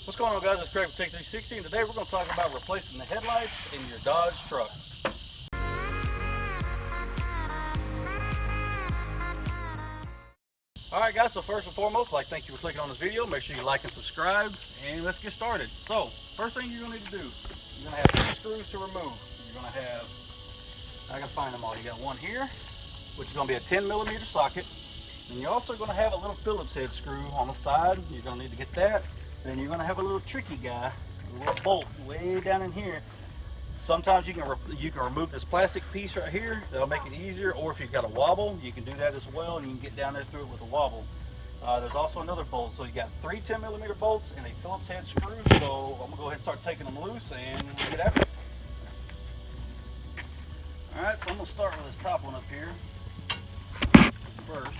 What's going on, guys? It's Craig from Tech 360, and today we're going to talk about replacing the headlights in your Dodge truck. Alright guys, so first and foremost, I'd like to thank you for clicking on this video. Make sure you like and subscribe, and let's get started. So, first thing you're going to need to do, you're going to have 3 screws to remove. You're going to have, I got to find them all. You got one here, which is going to be a 10mm socket. And you're also going to have a little Phillips head screw on the side. You're going to need to get that. Then you're going to have a little tricky guy, a little bolt way down in here. Sometimes you can remove this plastic piece right here. That'll make it easier. Or if you've got a wobble, you can do that as well, and you can get down there through it with a wobble. There's also another bolt. So you got 3 10mm bolts and a Phillips head screw. So I'm going to go ahead and start taking them loose and get after it. Alright, so I'm going to start with this top one up here first.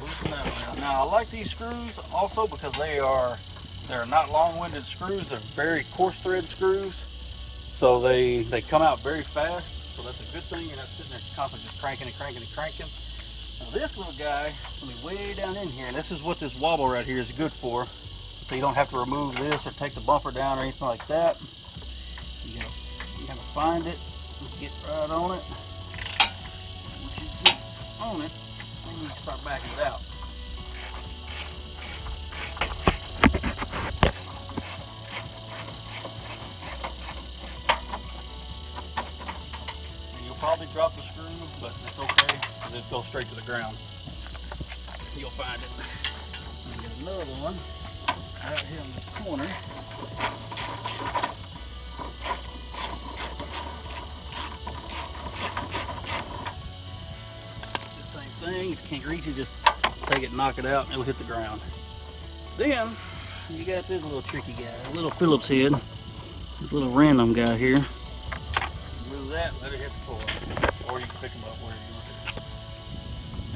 Loosen that one out. Now I like these screws also because they're not long-winded screws. They're very coarse thread screws, so they come out very fast. So that's a good thing. You're not sitting there constantly just cranking and cranking and cranking. Now this little guy is going to be way down in here, and this is what this wobble right here is good for. So you don't have to remove this or take the bumper down or anything like that. You gotta find it and get right on it. Once you get on it, then you can start backing it out. And you'll probably drop the screw, but it's okay because it goes straight to the ground. You'll find it. And get another one right here in the corner. Thing. If you can't reach it, just take it and knock it out and it'll hit the ground. Then you got this little tricky guy, a little Phillips head, this little random guy here. Move that, let it hit the floor, or you can pick them up wherever you want to.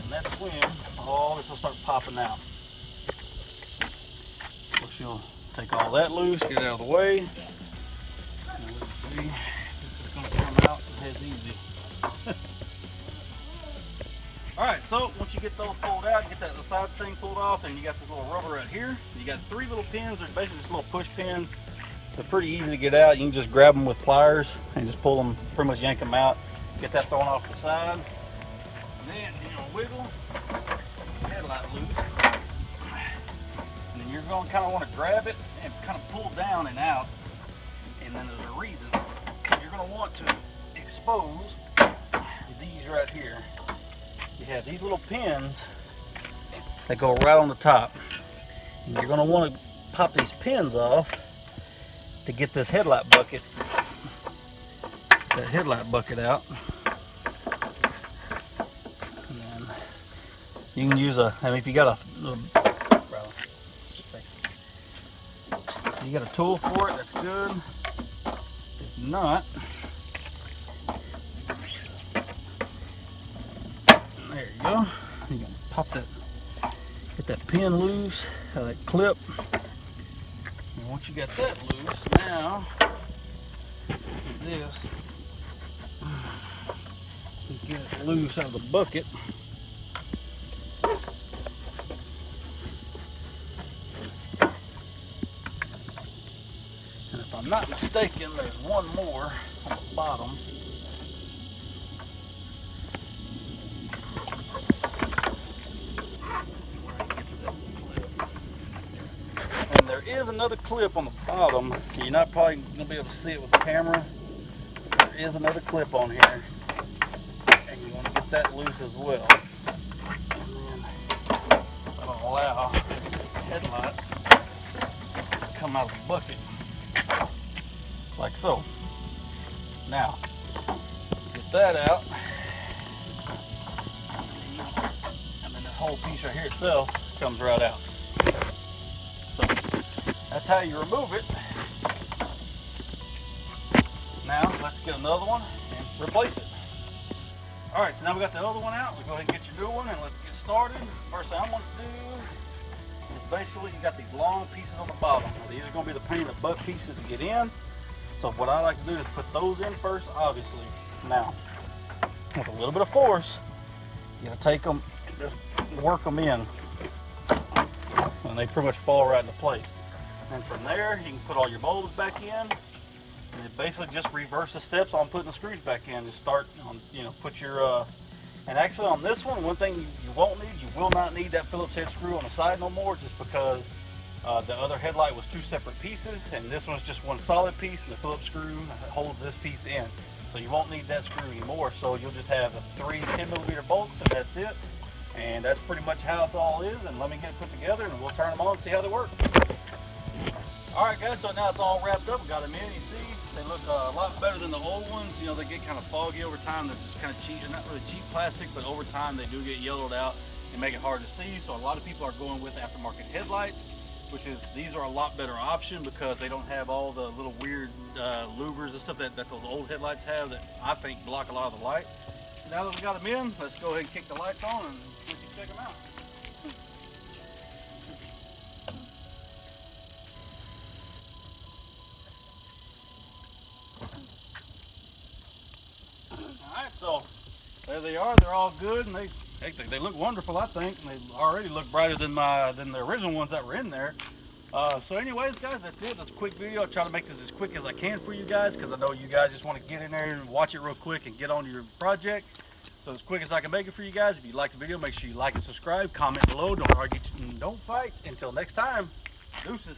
And that's when all this will start popping out. So she'll take all that loose, get it out of the way. Now let's see, this is going to come out as easy. Alright, so once you get those pulled out, get that side thing pulled off, and you got this little rubber right here. You got 3 little pins. They're basically just little push pins. They're pretty easy to get out. You can just grab them with pliers and just pull them, pretty much yank them out. Get that thrown off the side. And then you're going to wiggle the headlight loose. And then you're going to kind of want to grab it and kind of pull down and out. And then there's a reason. You're going to want to expose these right here. You have these little pins that go right on the top. And you're going to want to pop these pins off to get this headlight bucket, out. And then you can use if you got a tool for it, that's good. If not, there you go. You can pop that, get that pin loose out of that clip. And once you got that loose, now with this, you get it loose out of the bucket. And if I'm not mistaken, there's one more on the bottom. There is another clip on the bottom. You're not probably going to be able to see it with the camera. There is another clip on here, and you want to get that loose as well. And then that'll allow the headlight to come out of the bucket, like so. Now, get that out, and then this whole piece right here itself comes right out. That's how you remove it. Now let's get another one and replace it. Alright, so now we got the other one out. We'll go ahead and get your new one and let's get started. First thing I'm going to do is basically you got these long pieces on the bottom. Now, these are going to be the pain in the butt pieces to get in. So what I like to do is put those in first, obviously. Now, with a little bit of force, you got to take them and just work them in. And they pretty much fall right into place. And from there, you can put all your bulbs back in. And it basically just reverse the steps on putting the screws back in. Just start on, put your, and actually on this one thing you won't need, you will not need that Phillips head screw on the side no more, just because the other headlight was 2 separate pieces, and this one's just 1 solid piece, and the Phillips screw holds this piece in. So you won't need that screw anymore. So you'll just have 3 10mm bolts, and that's it. And that's pretty much how it all is. And let me get it put together, and we'll turn them on and see how they work. Alright guys, so now it's all wrapped up. Got them in, you see. They look a lot better than the old ones. They get kind of foggy over time. They're just kind of cheap. They're not really cheap plastic, but over time they do get yellowed out and make it hard to see. So a lot of people are going with aftermarket headlights, which is, these are a lot better option because they don't have all the little weird louvers and stuff that those old headlights have that I think block a lot of the light. Now that we got them in, let's go ahead and kick the lights on and we can check them out. Alright, so there they are. They're all good, and they look wonderful, I think. And they already look brighter than the original ones that were in there. So anyways, guys, that's it. That's a quick video. I'll try to make this as quick as I can for you guys, because I know you guys just want to get in there and watch it real quick and get on to your project. So as quick as I can make it for you guys. If you like the video, make sure you like and subscribe. Comment below. Don't argue and don't fight. Until next time, deuces.